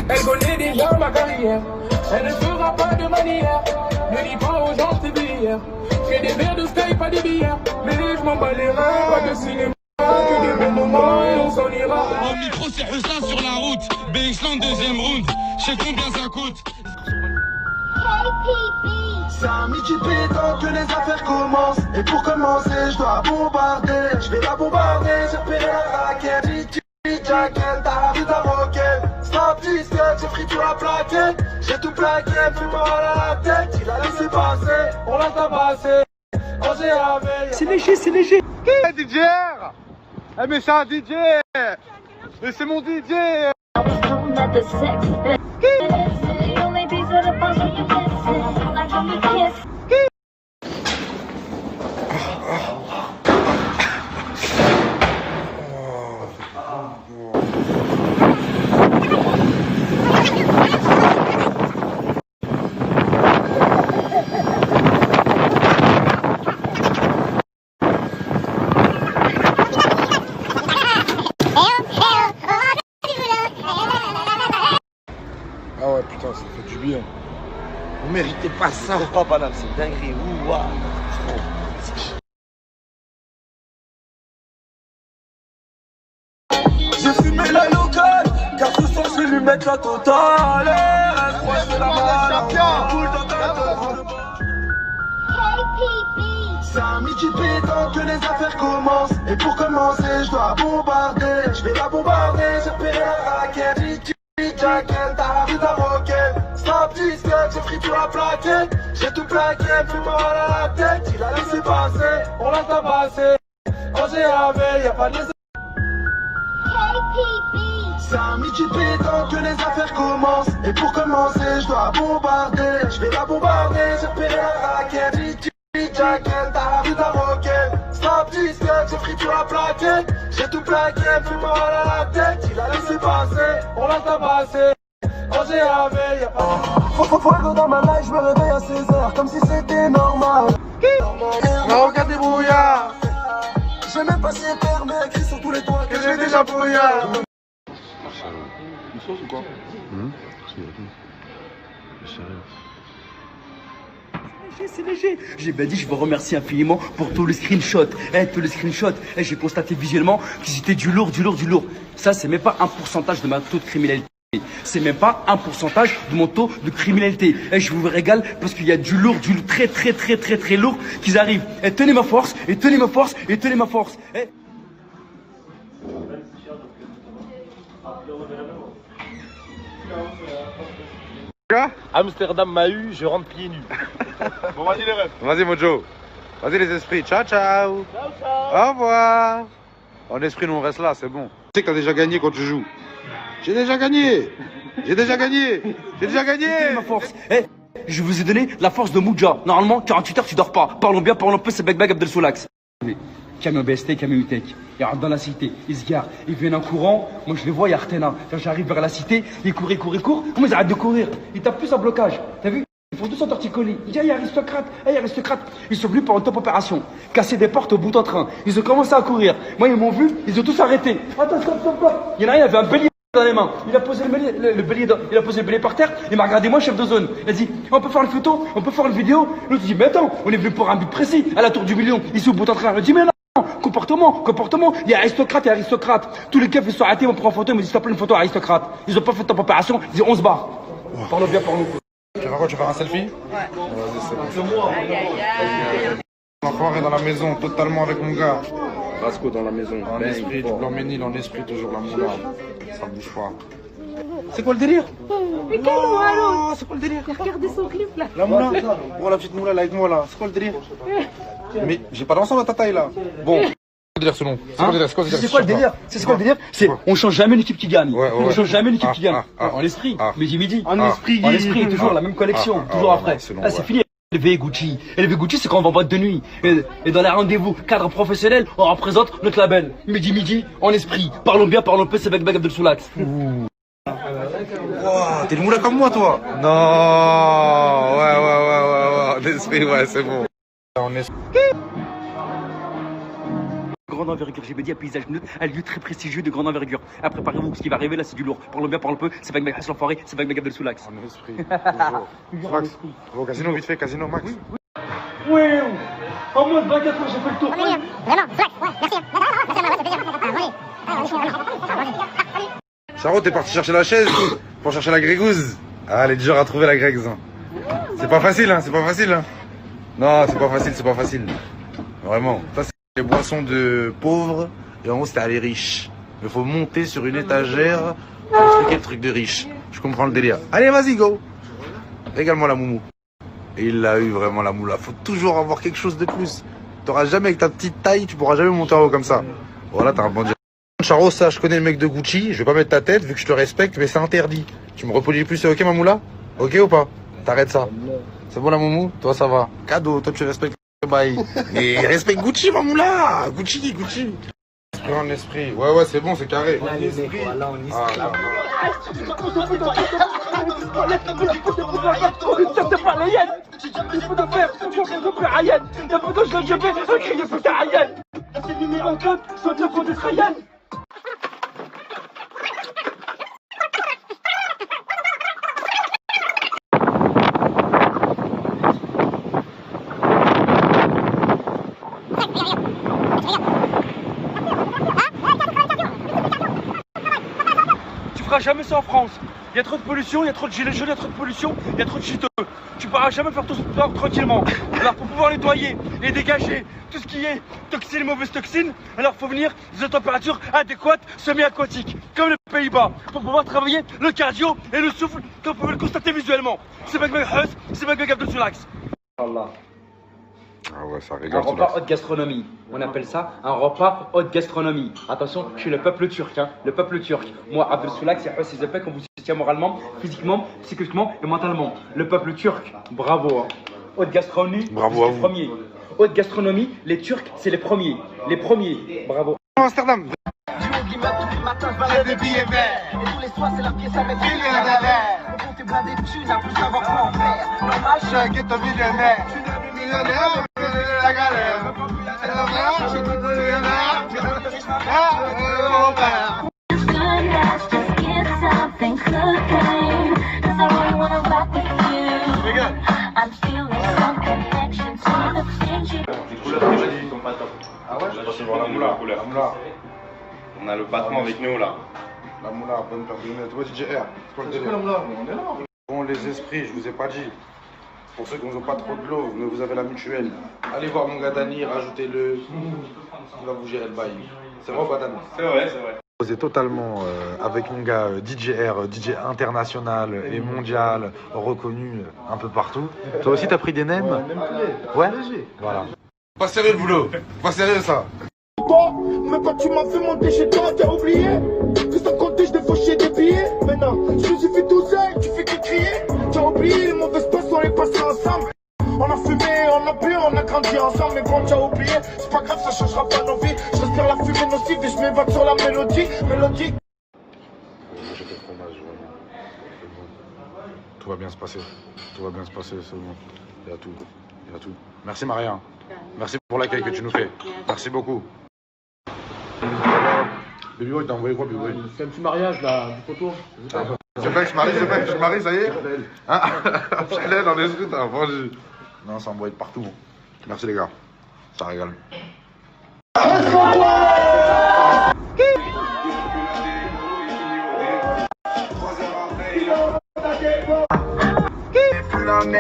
Elle connaît déjà ma carrière. Elle ne fera pas de manière. Ne dis pas aux gens c'est billets. Fais des verres de Skype, pas des billets. Mais je m'en bats les reins, pas de cinéma. Que des bons moments et on s'en ira. Au micro, c'est Hussein sur la route. BX1 deuxième round. Je sais combien ça coûte. C'est à midi pétant que les affaires commencent. Et pour commencer, je dois bombarder. Je vais la bombarder, j'ai repéré la raquette. Jacket, t'as vu ta roquette. Snap disquette, j'ai pris toute la plaquette. J'ai tout plaqué, plus mal à la tête. Il a laissé passer, on l'a tabassé. C'est léger, c'est léger. DJ, mais c'est un DJ. Mais c'est mon DJ. Ah ouais, putain, ça fait du bien. Vous méritez pas ça. C'est pas banal, c'est dinguerie. Ouah. J'ai fumé la locale, car ce soir je vais lui mettre la totale. Elle croit que c'est la malade, coule dans ta tête. C'est à midi pétant que les affaires commencent. Et pour commencer, je dois bombarder. Je vais la bombarder, j'ai repéré la raquette. Jacket, t'as vu ta roquette. Snap disquette, j'ai pris toute la plaquette. J'ai tout plaqué, plus mal à la tête. Il a laissé passer, on l'a tabassé. Quand j'ai lavé, y'a pas de laisser. C'est à midi pétant que les affaires commencent. Et pour commencer, je dois bombarder. Je vais la bombarder, j'ai repéré la raquette. Jacket, t'as vu ta roquette. Snap disquette, j'ai pris toute la plaquette. J'ai tout plaqué, plus mal à la tête. Il a laissé passer, on l'a tabassé. Quand j'ai lavé, y'a pas Faut dans ma life, je me réveille à 16h. Comme si c'était normal. Marocain débrouillard. Je vais même pas s'y permis, écrit sur tous les toits Que j'ai déjà brouillard. Une sauce ou quoi? C'est léger. J'ai dit, je vous remercie infiniment pour tous les screenshots. Tous les screenshots. J'ai constaté visuellement qu'ils étaient du lourd. Ça, c'est même pas un pourcentage de ma taux de criminalité. C'est même pas un pourcentage de mon taux de criminalité. Je vous régale parce qu'il y a du lourd, du très lourd qui arrivent. Tenez ma force, tenez ma force. Amsterdam m'a eu, je rentre pieds nus. Bon, vas-y les refs. Vas-y Mojo. Vas-y les esprits. Ciao, ciao. Au revoir. En esprit, nous on reste là, c'est bon. Tu sais que t'as déjà gagné quand tu joues. J'ai déjà gagné. Ma force. Je vous ai donné la force de Mouja. Normalement, 48 heures, tu dors pas. Parlons peu, c'est Beg Abdel Soulax. Camion BST, camion UTEC. Ils rentrent dans la cité, ils se garent, ils viennent en courant. Moi je les vois, il y a Artena. Quand j'arrive vers la cité, ils courent. Comment ils arrêtent de courir? Ils tapent plus en blocage. T'as vu? Ils font tous en torticolis. Ils disent, hey, aristocrate. Ils sont venus pour une top opération. Casser des portes au bout d'un train. Ils ont commencé à courir. Moi, ils m'ont vu, ils ont tous arrêté. Attends, stop. Il y en a un, il avait un bélier dans les mains. Il a posé le bélier par terre. Il m'a regardé, moi, chef de zone. Il a dit, on peut faire une photo, on peut faire une vidéo. L'autre dit, mais attends, on est venu pour un but précis. À la tour du million, ils sont au bout d'un train. Il dit, mais non. Comportement. Il y a aristocrate. Tous les keufs, ils sont arrêtés, ils vont prendre en photo, ils me disent, t'as pas une photo aristocrate. Ils ont pas fait top opération, ils disent, on se barre. Parle bien pour nous. Tu vas quoi? Tu vas faire un selfie? Ouais. Vas-y, c'est bon. L'enfoiré dans la maison, totalement avec mon gars. Rasco dans la maison. En esprit, du blanc-ménil, en esprit, toujours la moula. Ça bouge pas. C'est quoi le délire? Mais calme-moi alors. C'est quoi le délire? Regardez son clip là. La moula. Oh, la petite moula là avec moi là. C'est quoi le délire? Mais j'ai pas d'ensemble à ta taille là. Bon. C'est quoi le délire? C'est quoi le délire? C'est on change jamais l'équipe qui gagne. On change jamais l'équipe qui gagne. En esprit. Midi. En esprit, toujours la même collection. Toujours après. Là c'est fini. LV Gucci, c'est quand on va en boîte de nuit. Et dans les rendez-vous cadre professionnel, on représente notre label. Midi, en esprit. Parlons peu, c'est Beg Abdel Soulax. Wow, t'es le moula comme moi toi? Non. Ouais. En esprit, ouais, c'est bon. En esprit. Grande envergure, j'ai dit un paysage neutre, un lieu très prestigieux de grande envergure. Ah, préparez-vous, ce qui va arriver là, c'est du lourd. Parle bien, parle peu, c'est Bag Bag l'enfoiré, c'est Bag Bag Abdel Soulax. En esprit, toujours. Max, au casino, vite fait, casino, Max. Oui, en moins de 24 heures, j'ai fait le tour. Vraiment, Soulax, ouais, merci. Charo, t'es parti chercher la chaise pour chercher la grégouze. Ah, elle est dure à trouver la grecque. C'est pas facile, hein, c'est pas facile. Hein. Non, c'est pas facile, c'est pas facile. Vraiment. Ça, c'est les boissons de pauvres et en haut, c'était à les riches. Il faut monter sur une étagère pour expliquer le truc de riche. Je comprends le délire. Allez, vas-y, go. Régale-moi la moumou. Et il l'a eu vraiment la moula. Faut toujours avoir quelque chose de plus. T'auras jamais avec ta petite taille, tu pourras jamais monter en haut comme ça. Voilà, t'as un bandit. Charo, ça, je connais le mec de Gucci. Je vais pas mettre ta tête vu que je te respecte, mais c'est interdit. Tu me repolis plus, c'est ok, ma moula? Ok ou pas? T'arrêtes ça. C'est bon, la moumou? Toi, ça va. Cadeau, toi, tu respectes le bail. Et respecte Gucci, ma moula. Gucci. Esprit en esprit. Ouais, c'est bon, c'est carré. Voilà, on y Tu feras jamais ça en France. Il y a trop de pollution, il y a trop de gilets jaunes, il y a trop de pollution, il y a trop de chiteux. Tu pourras jamais faire tout ça tranquillement. Alors pour pouvoir nettoyer et dégager tout ce qui est toxines, mauvaises toxines, alors faut venir dans des températures adéquates, semi-aquatiques, comme les Pays-Bas, pour pouvoir travailler le cardio et le souffle, comme vous pouvez le constater visuellement. C'est Bag Bag Huss, c'est Bag Bag Abdel Soulax. Allah. Ah ouais, ça Un régale. repas haute gastronomie. On appelle ça un repas haute gastronomie. Attention, je suis le peuple turc, hein, le peuple turc. Moi, Abdel Soulax, c'est ses épées qu'on vous soutient moralement, physiquement, psychologiquement et mentalement. Le peuple turc, bravo. Hein. Haute gastronomie, Bravo à vous. Premier. Haute gastronomie, les Turcs, c'est les premiers. Les premiers, bravo. Amsterdam. J'ai des billets verts. Et tous les soirs, c'est la pièce à mettre millionnaire. On compte blindé de thunes, à plus savoir quoi en faire. Normal, je suis un ghetto millionnaire. Je suis devenu millionnaire, la galère. Je suis devenu millionnaire. Ah ouais, je pense voir la moula. La moula. On a le patron avec nous là. La moula, bonne paire de lunettes. Ouais, DJR. C'est quoi le délire? La moula, on est là. Bon, les esprits, je vous ai pas dit. Pour ceux qui n'ont pas trop de l'eau, mais vous avez la mutuelle. Allez voir mon gars Dani, rajoutez-le. Il va vous gérer le bail. C'est vrai ou pas, Dani? C'est vrai, c'est vrai. Posé totalement avec mon gars DJR, DJ international et mondial, reconnu un peu partout. Toi aussi, t'as pris des nems? Ouais. Voilà. Pas sérieux le boulot. Pas sérieux ça. Mais quand tu m'as fait monter chez toi, t'as oublié que sans compter, je défauchais des billets. Maintenant, je me suis fait tout seul, tu fais que crier. T'as oublié les mauvaises passes, on les passait ensemble. On a fumé, on a bu, on a grandi ensemble. Mais bon, t'as oublié, c'est pas grave, ça changera pas nos vies. Je respire la fumée nocive et je m'évade sur la mélodie. J'ai fait le fromage, vraiment. C'est bon. Tout va bien se passer. Tout va bien se passer, c'est bon. Il y a tout. Il y a tout. Merci Maria. Merci pour l'accueil que tu nous fais. Merci beaucoup. Baby Boy, t'as envoyé quoi, Baby Boy? C'est un petit mariage là, du photo. C'est vrai que je marie, ça y est? Hein? Chalène dans l'esprit, t'as vendu. Non, ça envoie de partout. Merci les gars. Ça régale.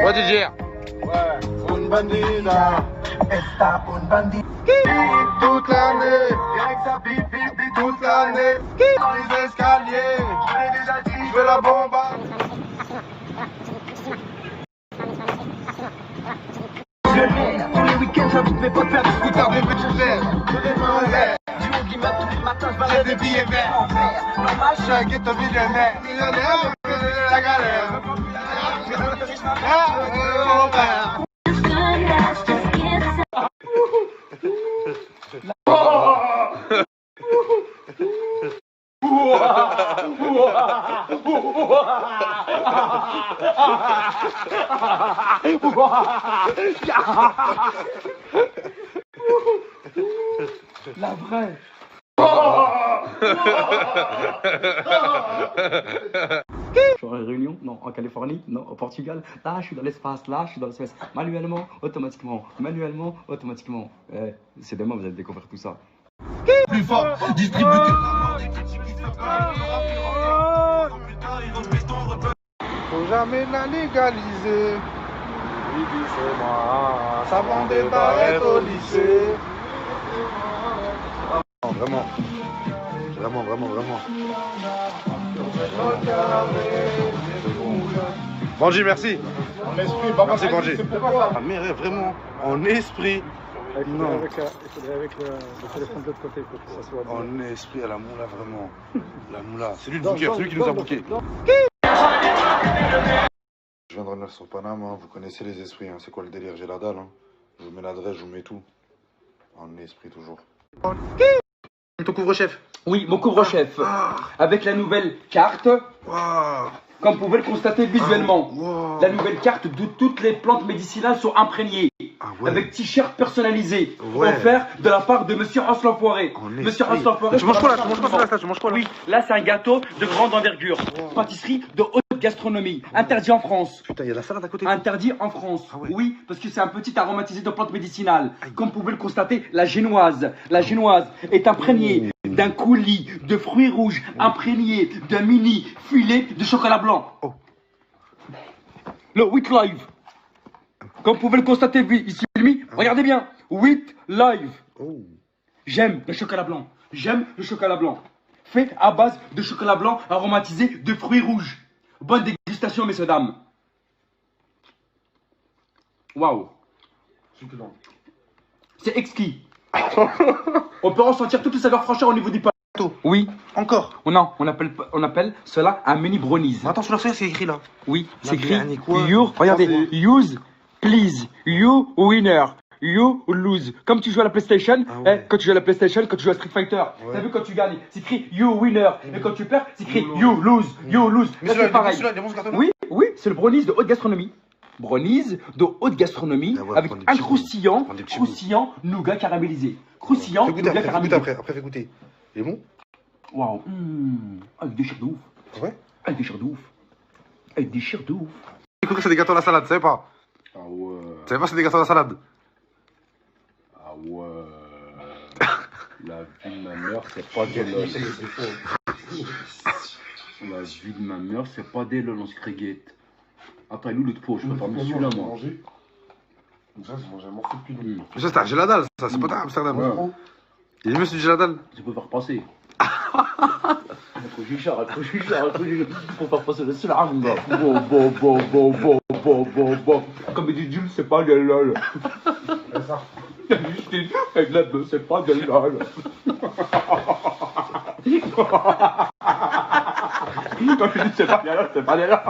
Ouais, DJ. Ouais, une bandida. Esta une bandida. Toute l'année. Avec sa pipi, toute l'année. Dans les escaliers. Je l'ai déjà dit, je veux la bombarde. Tous les week-ends, j'invite mes potes faire du scooter, des mecs je l'air, de les mains en l'air. Du haut qui m'a tous les matins, je balade des billets verts en fer. Normal, je suis un ghetto millionnaire. Millionnaire, la galère. Mon père. La vraie. Je suis en Réunion, non, en Californie, non, au Portugal. Là, je suis dans l'espace, là, je suis dans l'espace. Manuellement, automatiquement, manuellement, automatiquement. C'est demain, vous allez découvrir tout ça. Plus fort, distributeur. Faut jamais la légaliser. Oui, c'est moi. Ça vendait barrettes au lycée. Non, vraiment. Vraiment. Banji, merci. En esprit, Merci, Banji. Ah, mais vraiment, en esprit. Non. Il faudrait avec le téléphone de l'autre côté pour que ça soit bien. En esprit à la moula, vraiment. La moula. C'est lui le booker, c'est lui qui nous a booké. Je viens de revenir sur Paname, hein. Vous connaissez les esprits, hein. C'est quoi le délire? J'ai la dalle, hein. Je vous mets l'adresse, je vous mets tout. En esprit toujours. Ton couvre-chef. Oui, mon couvre-chef. Avec la nouvelle carte, comme vous pouvez le constater visuellement. La nouvelle carte de toutes les plantes médicinales sont imprégnées. Avec t-shirt personnalisé. Offert de la part de Monsieur Hans l'Enfoiré. Monsieur Hans l'Enfoiré. Tu manges quoi là? Tu manges quoi là? Tu manges quoi là? Oui, là c'est un gâteau de grande envergure. Pâtisserie de haute gastronomie. Interdit en France. Putain, il y a la salade à côté. Interdit en France. Oui, parce que c'est un petit aromatisé de plantes médicinales. Comme vous pouvez le constater, la génoise. La génoise est imprégnée d'un coulis de fruits rouges, imprégné d'un mini filet de chocolat blanc. Le Wheat Live. Comme vous pouvez le constater ici, regardez bien. Wheat Live. J'aime le chocolat blanc. J'aime le chocolat blanc. Fait à base de chocolat blanc aromatisé de fruits rouges. Bonne dégustation, messieurs, dames. Waouh. C'est exquis. On peut ressentir toutes les saveurs fraîcheur au niveau du pâteau. Oui. Encore? Non, on appelle cela un mini brownies. Mais attends, sur la feuille, c'est écrit là. Oui, c'est écrit. Your, Regardez, use, please, you winner. You lose. Comme tu joues à la PlayStation, quand tu joues à la PlayStation, quand tu joues à Street Fighter, t'as vu quand tu gagnes, c'est écrit you winner. Et quand tu perds, c'est écrit you lose. You lose. Mais c'est pareil. Oui, c'est le brownies de haute gastronomie. Brownies de haute gastronomie avec un croustillant nougat caramélisé. Croustillant nougat caramélisé. Après, fais goûter. Il est bon? Waouh. Avec des chairs de ouf. Ouais? Avec des chairs de ouf. Avec des chairs de ouf. Écoute, c'est des gâteaux à la salade, tu savais pas? Ah ouais. Tu savais pas, c'est des gâteaux à la salade? Ah ouais. La vie de ma mère, c'est pas des lol. La vie de ma mère, c'est pas des lol, on se créguette. Attends, il est où l'autre pot? Je peux pas me celui-là, moi. Ça, c'est un dalle, ça, c'est pas un Amsterdam. Ouais. Il est mieux celui de la dalle. Tu peux faire passer. Pour faire passer le slam. Comme dit Jules, c'est pas des lol. C'est ça. Avec la bœuf, c'est pas des lol. Quand je dis c'est pas des lol, c'est pas des lol.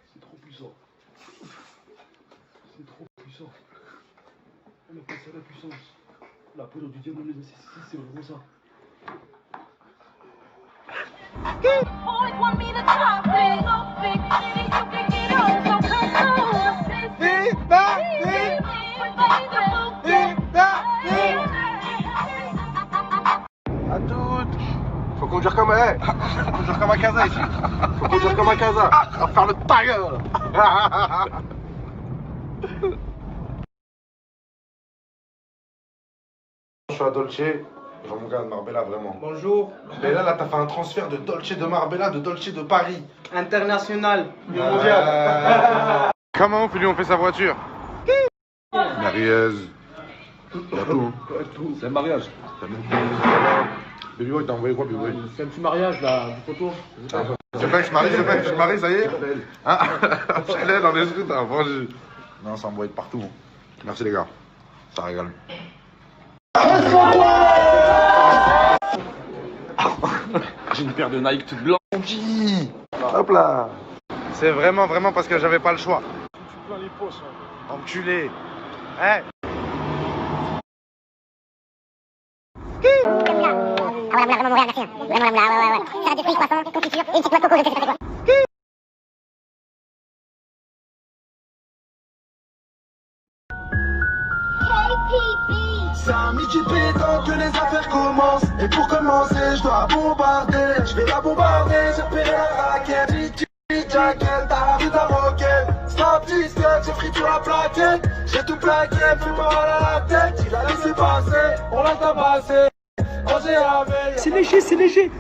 C'est trop puissant. C'est trop puissant. On appelle ça la puissance. La poudre du diable, les assises, c'est vraiment ça. Always want me to top it. So big, you can get on. So come on. À toutes. Faut conduire comme un. Faut conduire comme un casa ici. Faut conduire comme un casa. On va faire le ta gueule. Je suis à Dolce. Genre mon gars de Marbella, vraiment. Bonjour. Et là, t'as fait un transfert de Dolce de Marbella, de Dolce de Paris. International. Mondial. Comment Philippe, on fait sa voiture? Merguez. Y'a tout, hein. C'est un mariage. Baby Boy, t'as envoyé quoi, Baby Boy? C'est un petit mariage là, du photo. C'est pas que je marie, ça y est? Hein? Elle en esprit, t'as franchi. Non, ça envoie de partout. Merci les gars. Ça régale. J'ai une paire de Nike toute blanche. Hop là. C'est vraiment parce que j'avais pas le choix. Tu plains les poches. Hein. Enculé. Hey. vraiment mourir, merci. Vraiment, ouais. Salade de fruits, croissant, confiture, et une petite noix de coco, je sais pas quoi. C'est à midi pétant que les affaires commencent. Et pour commencer, je dois bombarder. Je vais la bombarder, j'ai repéré la raquette. Jacket, t'as vu ta roquette. Snap disque, j'ai pris sur la plaquette. J'ai tout plaqué, plus pas mal à la tête. Il a laissé passer, on l'a tabassé. Manger avec. C'est léger, c'est léger.